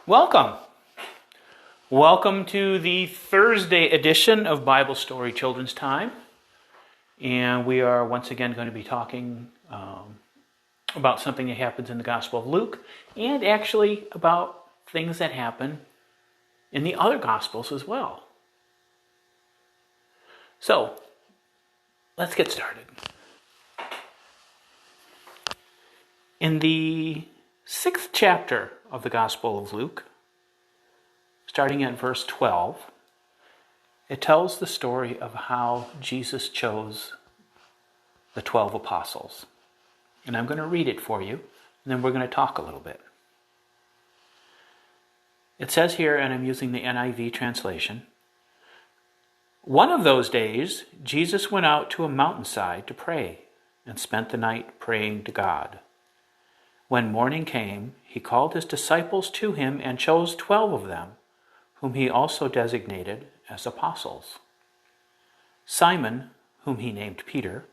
Welcome. Welcome to the Thursday edition of Bible Story Children's Time. And we are once again going to be talking about something that happens in the Gospel of Luke, and actually about things that happen in the other Gospels as well. So, let's get started. In the 6th chapter of the Gospel of Luke, starting at verse 12, it tells the story of how Jesus chose the 12 apostles. And I'm going to read it for you, and then we're going to talk a little bit. It says here, and I'm using the NIV translation, "One of those days, Jesus went out to a mountainside to pray and spent the night praying to God. When morning came, he called his disciples to him and chose 12 of them, whom he also designated as apostles. Simon, whom he named Peter,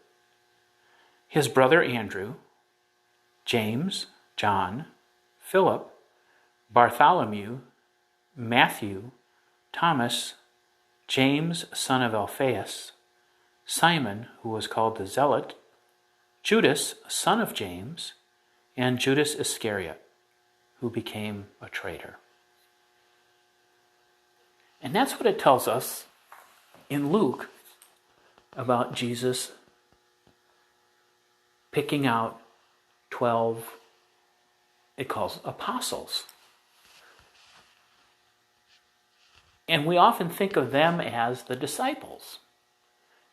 his brother Andrew, James, John, Philip, Bartholomew, Matthew, Thomas, James, son of Alphaeus, Simon, who was called the Zealot, Judas, son of James, and Judas Iscariot, who became a traitor." And that's what it tells us in Luke about Jesus picking out 12, it calls apostles. And we often think of them as the disciples.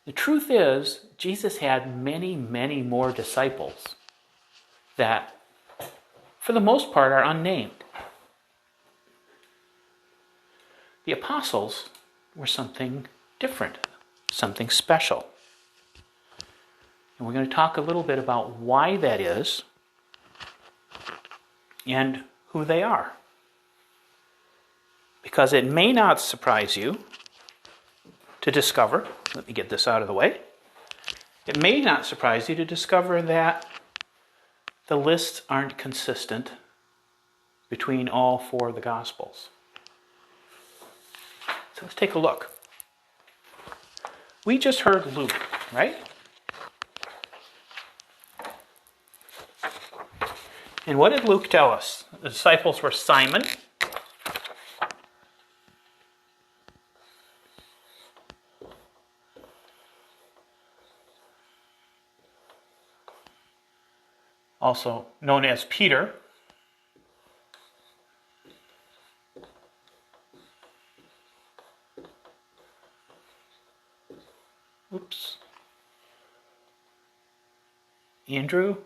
The truth is, Jesus had many, many more disciples that, for the most part, are unnamed. The apostles were something different, something special. And we're going to talk a little bit about why that is and who they are. Because it may not surprise you to discover, let me get this out of the way, it may not surprise you to discover that the lists aren't consistent between all four of the Gospels. So let's take a look. We just heard Luke, right? And what did Luke tell us? The disciples were Simon, also known as Peter, Andrew,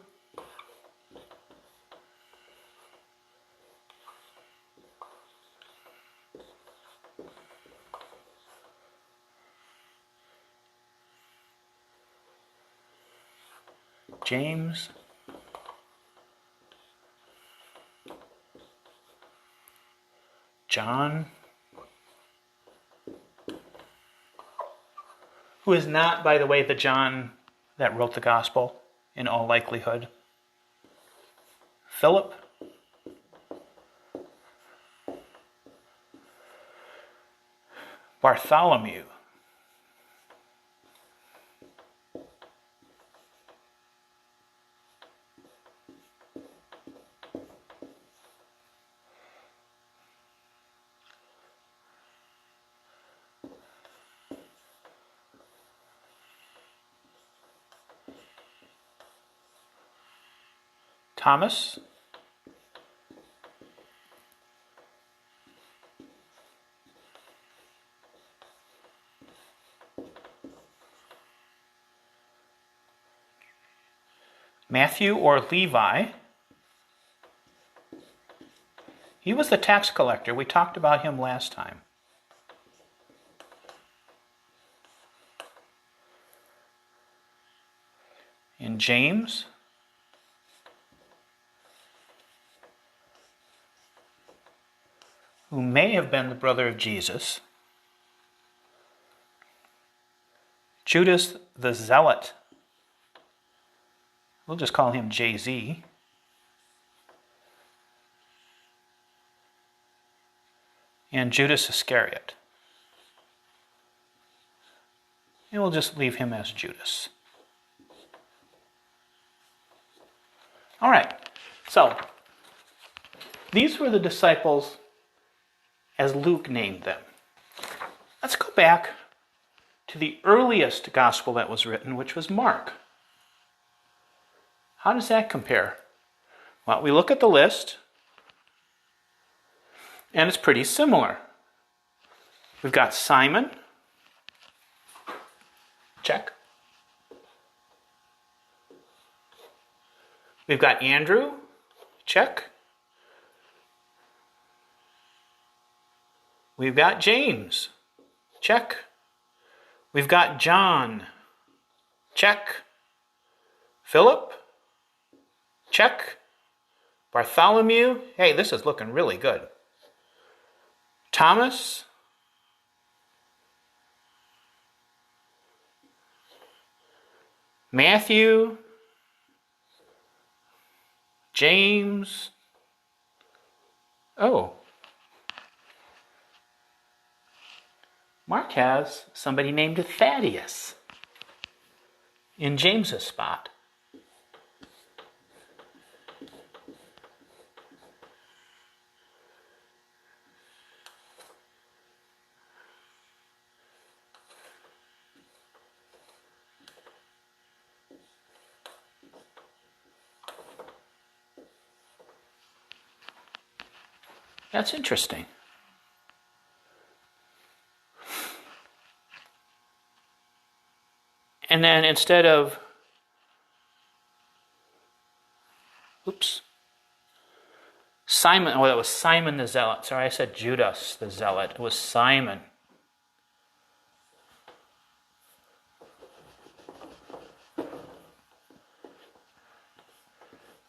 James, John, who is not, by the way, the John that wrote the gospel in all likelihood, Philip, Bartholomew, Thomas, Matthew or Levi. He was the tax collector. We talked about him last time. And James, who may have been the brother of Jesus. Judas the Zealot. We'll just call him JZ. and Judas Iscariot. And we'll just leave him as Judas. All right, so these were the disciples as Luke named them. Let's go back to the earliest gospel that was written, which was Mark. How does that compare? Well, we look at the list, and it's pretty similar. We've got Simon. Check. We've got Andrew. Check. We've got James. Check. We've got John. Check. Philip. Check. Bartholomew. Hey, this is looking really good. Thomas. Matthew. James. Oh. Mark has somebody named Thaddeus in James's spot. That's interesting. And then instead of, Simon, that was Simon the Zealot. Sorry, I said Judas the Zealot. It was Simon.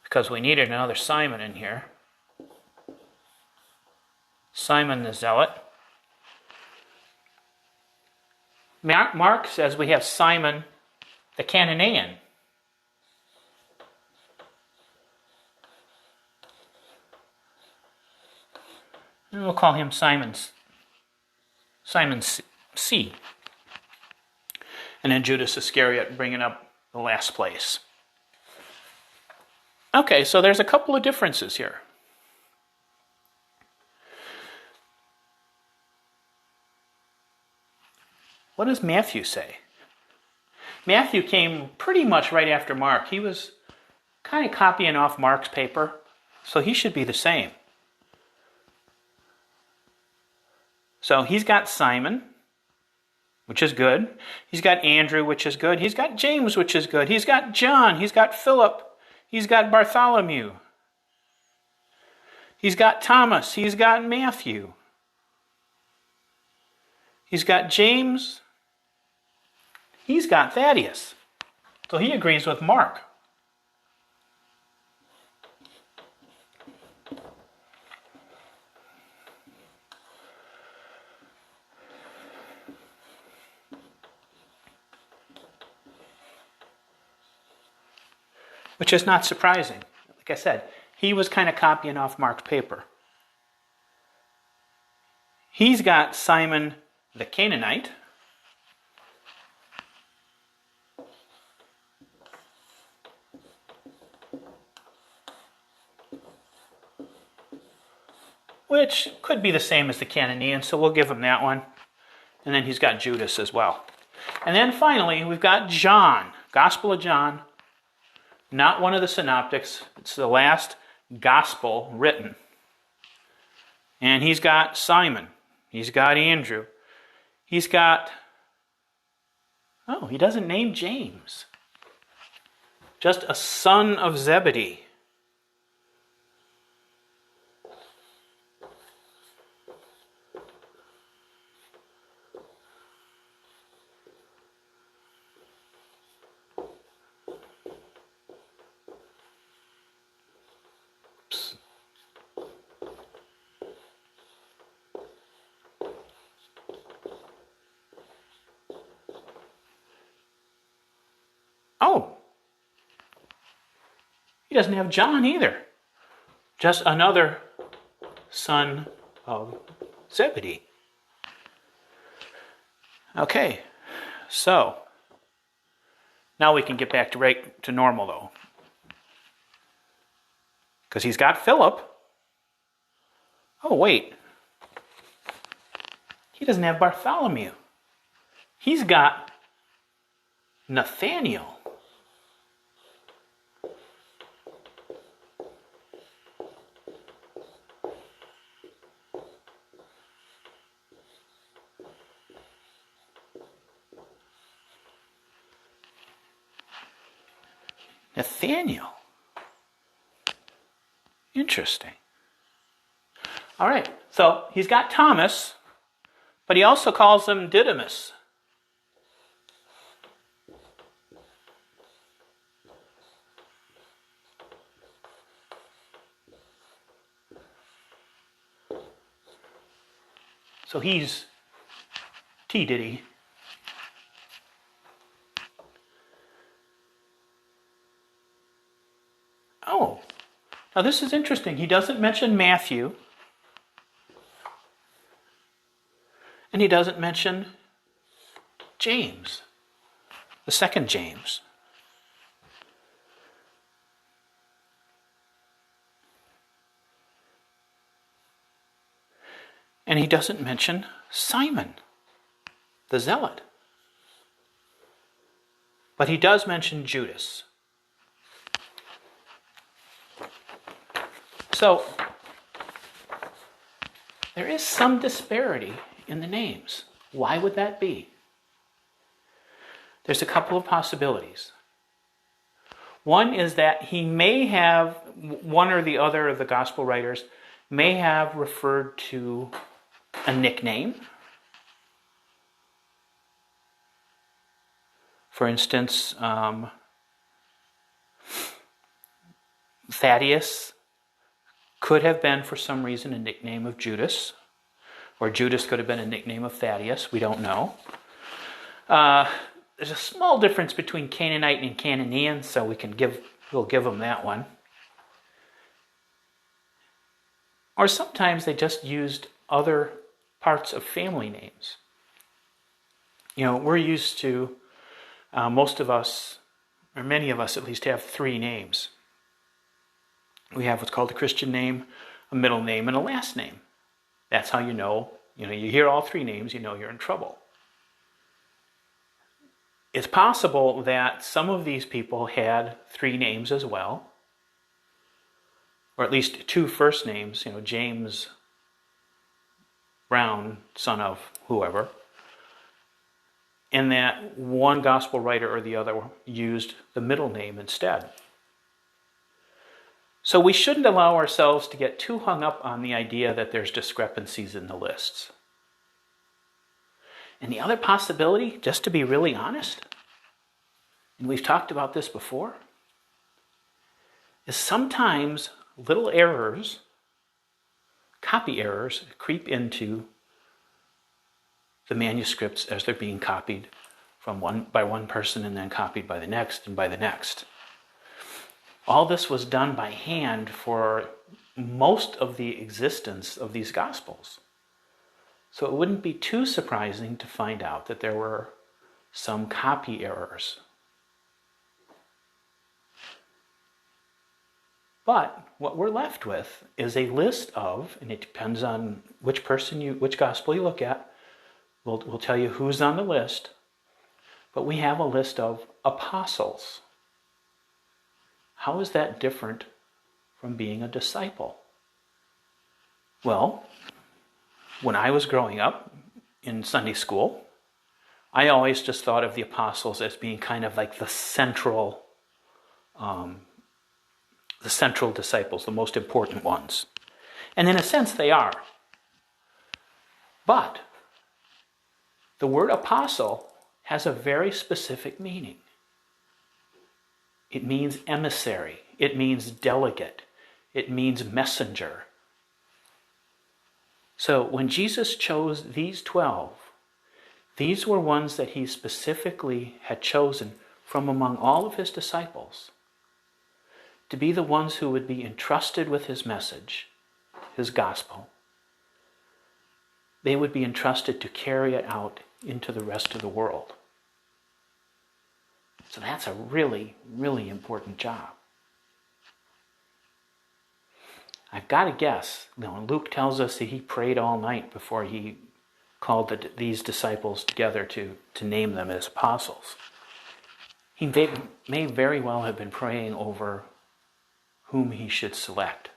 Because we needed another Simon in here. Simon the Zealot. Mark says we have Simon the Canaanian. And we'll call him Simon C. And then Judas Iscariot bringing up the last place. Okay, so there's a couple of differences here. What does Matthew say? Matthew came pretty much right after Mark. He was kind of copying off Mark's paper, so he should be the same. So he's got Simon, which is good. He's got Andrew, which is good. He's got James, which is good. He's got John. He's got Philip. He's got Bartholomew. He's got Thomas. He's got Matthew. He's got James. He's got Thaddeus. So he agrees with Mark. Which is not surprising. Like I said, he was kind of copying off Mark's paper. He's got Simon the Canaanite. Which could be the same as the Canaanian, so we'll give him that one. And then he's got Judas as well. And then finally, we've got John, Gospel of John. Not one of the synoptics. It's the last gospel written. And he's got Simon. He's got Andrew. He's got... Oh, he doesn't name James. Just a son of Zebedee. Oh, he doesn't have John either. Just another son of Zebedee. Okay, so now we can get back to right to normal, though. Because he's got Philip. Oh, wait. He doesn't have Bartholomew. He's got Nathaniel. Nathaniel. Interesting. All right, so he's got Thomas, but he also calls him Didymus. So he's T. Diddy. Oh, now this is interesting. He doesn't mention Matthew. And he doesn't mention James, the second James. And he doesn't mention Simon, the zealot. But he does mention Judas. So, there is some disparity in the names. Why would that be? There's a couple of possibilities. One is that he may have, one or the other of the gospel writers may have referred to a nickname. For instance, Thaddeus could have been, for some reason, a nickname of Judas, or Judas could have been a nickname of Thaddeus. We don't know. There's a small difference between Canaanite and Canaanean, so we'll give them that one. Or sometimes they just used other parts of family names. You know, we're used to, most of us, or many of us at least, have three names. We have what's called a Christian name, a middle name, and a last name. That's how you know, you hear all three names, you know you're in trouble. It's possible that some of these people had three names as well, or at least two first names, James Brown, son of whoever, and that one gospel writer or the other used the middle name instead. So we shouldn't allow ourselves to get too hung up on the idea that there's discrepancies in the lists. And the other possibility, just to be really honest, and we've talked about this before, is sometimes little errors, copy errors, creep into the manuscripts as they're being copied by one person and then copied by the next and by the next. All this was done by hand for most of the existence of these Gospels. So it wouldn't be too surprising to find out that there were some copy errors. But what we're left with is a list of, and it depends on which gospel you look at, we'll tell you who's on the list, but we have a list of apostles. How is that different from being a disciple? Well, when I was growing up in Sunday school, I always just thought of the apostles as being kind of like the central disciples, the most important ones. And in a sense, they are. But the word apostle has a very specific meaning. It means emissary. It means delegate. It means messenger. So when Jesus chose these 12, these were ones that he specifically had chosen from among all of his disciples to be the ones who would be entrusted with his message, his gospel, they would be entrusted to carry it out into the rest of the world. So that's a really, really important job. I've got to guess, Luke tells us that he prayed all night before he called these disciples together to name them as apostles. He may very well have been praying over whom he should select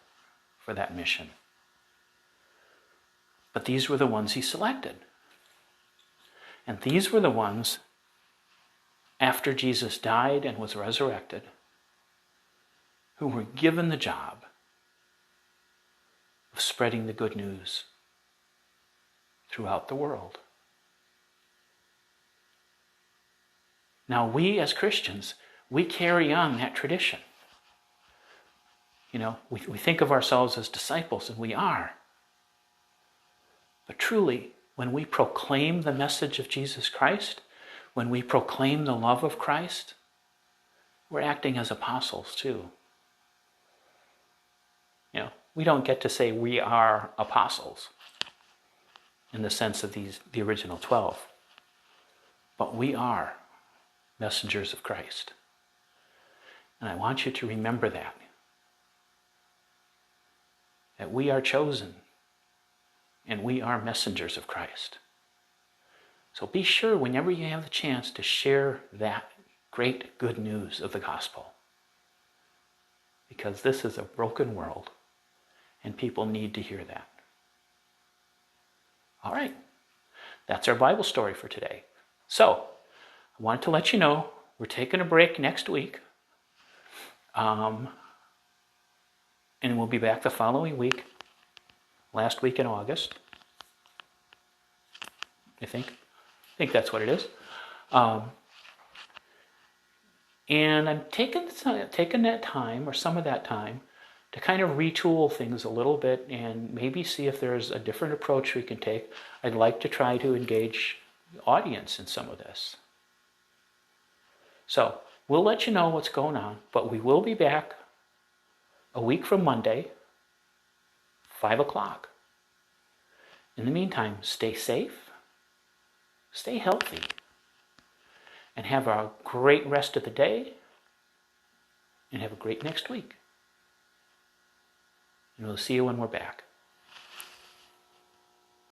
for that mission. But these were the ones he selected. And these were the ones, after Jesus died and was resurrected, who were given the job of spreading the good news throughout the world. Now we as Christians, we carry on that tradition. We think of ourselves as disciples, and we are. But truly, when we proclaim the message of Jesus Christ, when we proclaim the love of Christ, we're acting as apostles too. We don't get to say we are apostles in the sense of the original 12. But we are messengers of Christ. And I want you to remember that we are chosen and we are messengers of Christ. So be sure whenever you have the chance to share that great good news of the gospel. Because this is a broken world and people need to hear that. All right, that's our Bible story for today. So, I wanted to let you know we're taking a break next week. And we'll be back the following week, last week in August. I think that's what it is. And I'm taking that time, or some of that time, to kind of retool things a little bit and maybe see if there's a different approach we can take. I'd like to try to engage the audience in some of this. So we'll let you know what's going on, but we will be back a week from Monday, 5 o'clock. In the meantime, stay safe, stay healthy, and have a great rest of the day, and have a great next week. And we'll see you when we're back.